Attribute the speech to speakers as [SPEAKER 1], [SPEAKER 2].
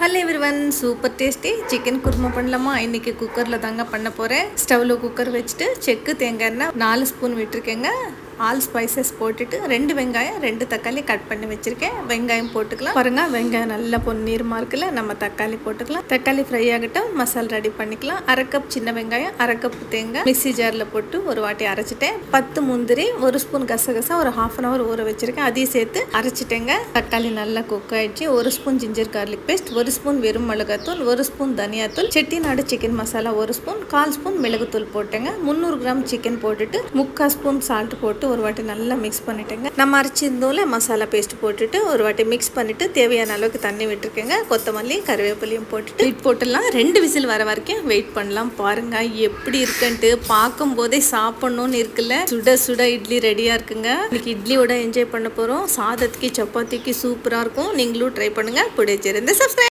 [SPEAKER 1] Hello everyone, super tasty chicken kurma பண்ணலாமா? இன்னைக்கு குக்கரில் தாங்க பண்ண போகிறேன். ஸ்டவ்வில் குக்கர் வச்சுட்டு செக்கு தேங்காய் எண்ணெய் 4 ஸ்பூன் விட்டுருக்கேங்க. ஆல் ஸ்பைசஸ் போட்டுட்டு 2 வெங்காயம் 2 தக்காளி கட் பண்ணி வச்சுருக்கேன். வெங்காயம் போட்டுக்கலாம். பாருங்கள், வெங்காயம் நல்லா பொன்னிறமாக இருக்குல்ல. நம்ம தக்காளி போட்டுக்கலாம். தக்காளி ஃப்ரை ஆகட்டும். மசாலா ரெடி பண்ணிக்கலாம். 1/2 கப் சின்ன வெங்காயம், 1/2 கப் தேங்காய் மிக்ஸி ஜாரில் போட்டு ஒரு வாட்டி அரைச்சிட்டேன். 10 முந்திரி, 1 ஸ்பூன் கசகசா ஒரு 1/2 hour ஊற வச்சுருக்கேன். அதையும் சேர்த்து அரைச்சிட்டேங்க. தக்காளி நல்லா குக் ஆகிடுச்சு. 1 spoon ginger garlic paste, 1 spoon வெறும் மிளகாத்தூள், 1 ஸ்பூன் தனியாத்தூள், Chettinad chicken masala 1 spoon, 1/4 spoon மிளகுத்தூள் போட்டேங்க. 300 கிராம் சிக்கன் போட்டுட்டு 3/4 ஸ்பூன் சால்ட் போட்டு ஒரு வாட்டி நல்லா மிக்ஸ் பண்ணிட்டேங்க. நம்ம அரைச்சிருந்தோம்ல மசாலா பேஸ்ட் போட்டுட்டு ஒரு வாட்டி மிக்ஸ் பண்ணிட்டு தேவையான அளவுக்கு தண்ணி விட்டுருக்கேங்க. கொத்தமல்லி கருவேப்பிலையும் போட்டுட்டு வெயிட் போட்டுடலாம். 2 விசில் வர வரைக்கும் வெயிட் பண்ணலாம். பாருங்க எப்படி இருக்குன்ட்டு, பார்க்கும் போதே சாப்பிடணும்னு இருக்குல்ல. சுட சுட இட்லி ரெடியா இருக்குங்க. இன்னைக்கு இட்லியோட என்ஜாய் பண்ண போறோம். சாதத்துக்கு சப்பாத்திக்கு சூப்பரா இருக்கும். நீங்களும் ட்ரை பண்ணுங்க. பிடிச்சிருந்து சப்ஸ்கிரைப்